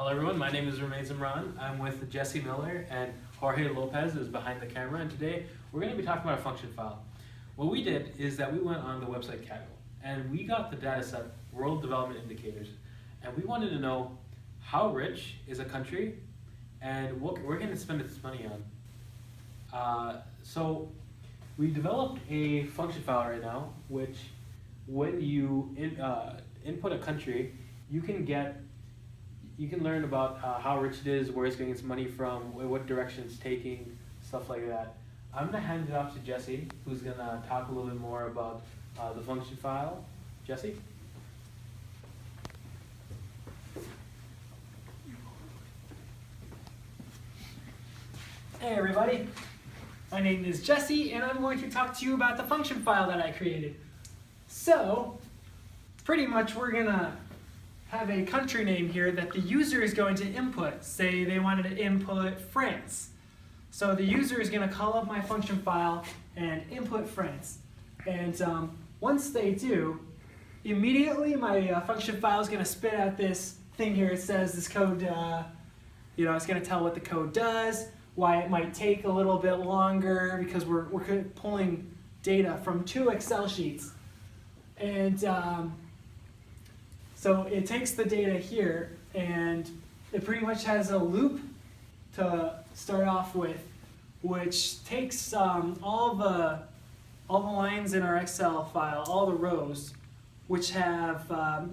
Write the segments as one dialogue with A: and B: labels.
A: Hello everyone, my name is Imran. I'm with Jesse Miller and Jorge Lopez is behind the camera, and today we're going to be talking about a function file. What we did is that we went on the website Kaggle and we got the data set World Development Indicators, and we wanted to know how rich is a country and what we're going to spend its money on. So we developed a function file right now, which when you input a country, you can learn about how rich it is, where it's getting its money from, what direction it's taking, stuff like that. I'm going to hand it off to Jesse, who's going to talk a little bit more about the function file. Jesse?
B: Hey everybody, my name is Jesse and I'm going to talk to you about the function file that I created. So, pretty much we're going to have a country name here that the user is going to input. Say they wanted to input France. So the user is going to call up my function file and input France. And once they do, immediately my function file is going to spit out this thing here. It says this code, it's going to tell what the code does, why it might take a little bit longer because we're pulling data from 2 Excel sheets. And so it takes the data here and it pretty much has a loop to start off with, which takes all the lines in our Excel file, all the rows, which have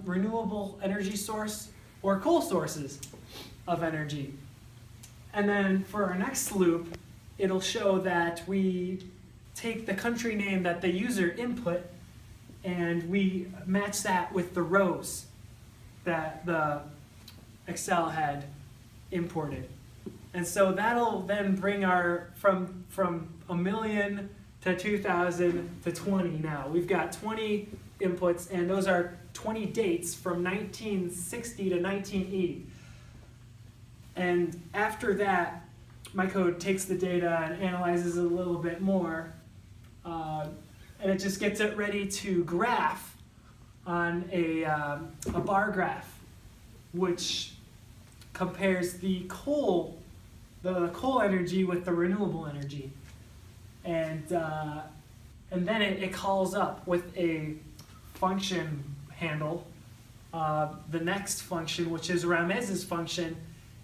B: renewable energy source or coal sources of energy. And then for our next loop, it'll show that we take the country name that the user input and we match that with the rows that the Excel had imported. And so that'll then bring our, from 1,000,000 to 2,000 to 20 now. We've got 20 inputs and those are 20 dates from 1960 to 1980. And after that, my code takes the data and analyzes it a little bit more, and it just gets it ready to graph on a bar graph, which compares the coal energy with the renewable energy, and then it calls up with a function handle, the next function, which is Ramez's function.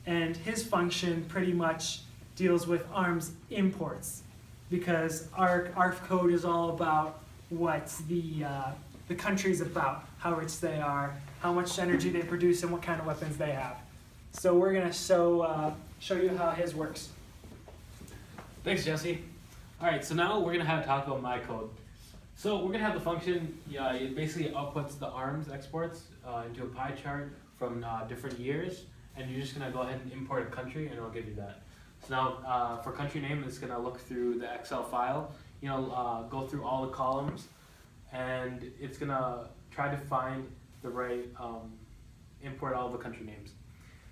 B: And his function pretty much deals with ARM's imports because our code is all about what the country's about, how rich they are, how much energy they produce, and what kind of weapons they have. So we're going to show you how his works.
A: Thanks, Jesse. All right, so now we're going to talk about my code. So we're going to have the function, it basically outputs the ARMS exports into a pie chart from different years. And you're just going to go ahead and import a country and it'll give you that. So now for country name, it's going to look through the Excel file, go through all the columns, and it's going to try to find the right, import all the country names.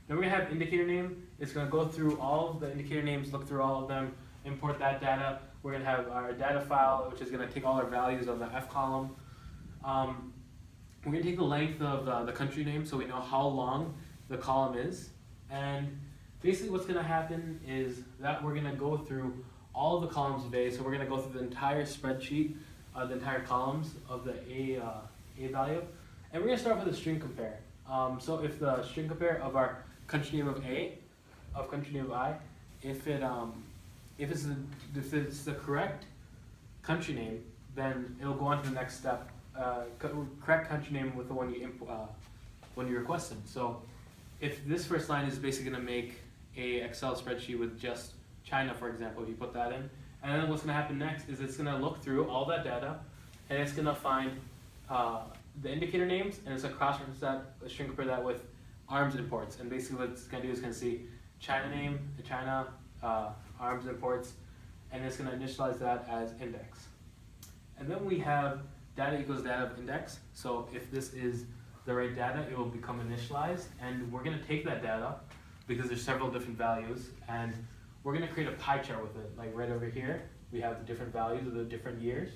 A: Then we're going to have indicator name. It's going to go through all of the indicator names, look through all of them, import that data. We're going to have our data file, which is going to take all our values of the F column. We're going to take the length of the country name so we know how long the column is, and basically what's going to happen is that we're going to go through all of the columns of A. So we're going to go through the entire spreadsheet, the entire columns of the A value, and we're going to start with a string compare. So if the string compare of our country name of A, of country name of I, if it's the correct country name, then it'll go on to the next step. Correct country name with the one you requested. So if this first line is basically going to make a Excel spreadsheet with just China, for example, if you put that in, and then what's going to happen next is it's going to look through all that data, and it's going to find the indicator names, and it's going to cross-reference that, string compare that with ARMS imports. And basically what it's going to do is going to see China name, the China ARMS imports, and it's going to initialize that as index. And then we have data equals data of index. So if this is the right data, it will become initialized, and we're going to take that data because there's several different values, and we're going to create a pie chart with it. Like right over here, we have the different values of the different years,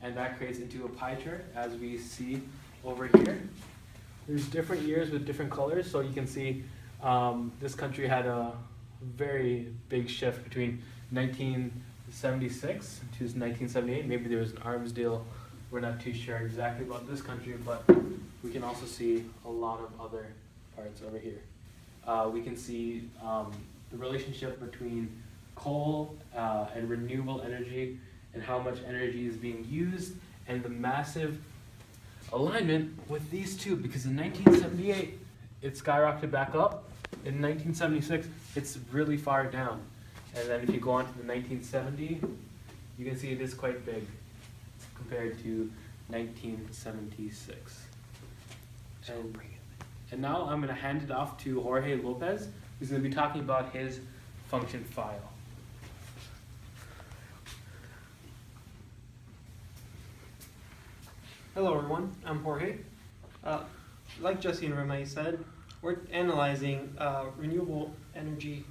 A: and that creates into a pie chart as we see over here. There's different years with different colors, so you can see This country had a very big shift between 1976 to 1978. Maybe there was an arms deal. We're not too sure exactly about this country, but we can also see a lot of other parts over here. We can see the relationship between coal and renewable energy and how much energy is being used, and the massive alignment with these two, because in 1978 it skyrocketed back up. In 1976 it's really far down, and then if you go on to the 1970, you can see it is quite big compared to 1976. And now I'm going to hand it off to Jorge Lopez, who's going to be talking about his function file.
C: Hello everyone, I'm Jorge. Like Jesse and Remy said, we're analyzing renewable energy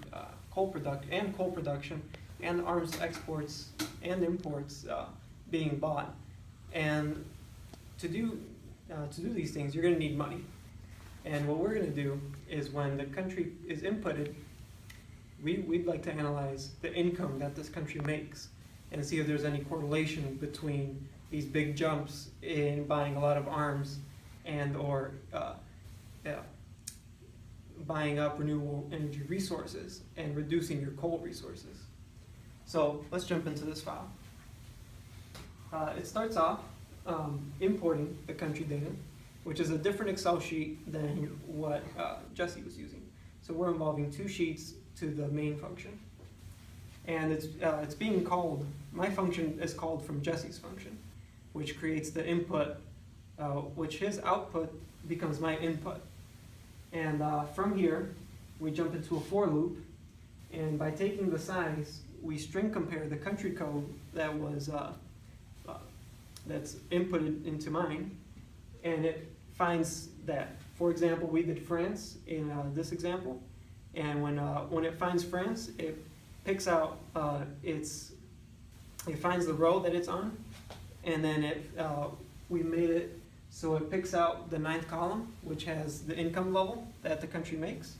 C: coal production and arms exports and imports being bought. And to do these things, you're going to need money. And what we're going to do is, when the country is inputted, we'd like to analyze the income that this country makes and see if there's any correlation between these big jumps in buying a lot of arms and or buying up renewable energy resources and reducing your coal resources. So let's jump into this file. It starts off importing the country data, which is a different Excel sheet than what Jesse was using. So we're involving two sheets to the main function. And it's being called, my function is called from Jesse's function, which creates the input, which his output becomes my input. And from here, we jump into a for loop, and by taking the size, we string compare the country code that was that's inputted into mine, and it finds that, for example, we did France in this example, and when it finds France, it picks out it finds the row that it's on, and then we made it so it picks out the 9th column, which has the income level that the country makes,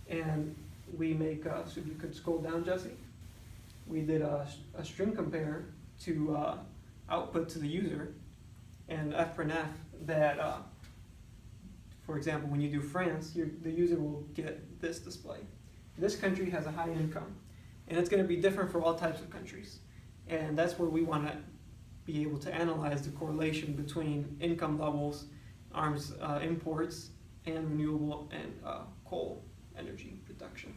C: and we make so if you could scroll down, Jesse, we did a string compare to output to the user, and fprintf that for example, when you do France, the user will get this display. This country has a high income, and it's going to be different for all types of countries, and that's where we want to be able to analyze the correlation between income levels, arms imports, and renewable and coal energy production.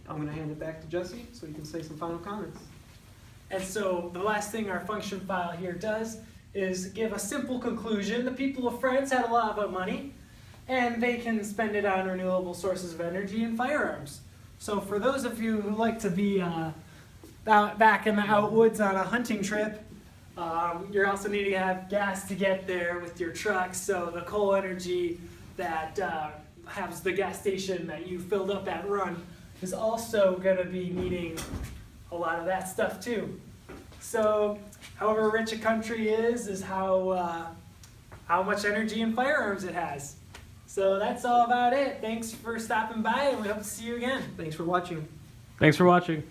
C: I'm going to hand it back to Jesse so he can say some final comments.
B: And so the last thing our function file here does is give a simple conclusion. The people of France had a lot of money, and they can spend it on renewable sources of energy and firearms. So for those of you who like to be back in the outwoods on a hunting trip, you're also needing to have gas to get there with your trucks. So the coal energy that has the gas station that you filled up at run is also going to be needing a lot of that stuff too. So however rich a country is how much energy and firearms it has. So that's all about it. Thanks for stopping by, and we hope to see you again.
C: Thanks for watching.
A: Thanks for watching.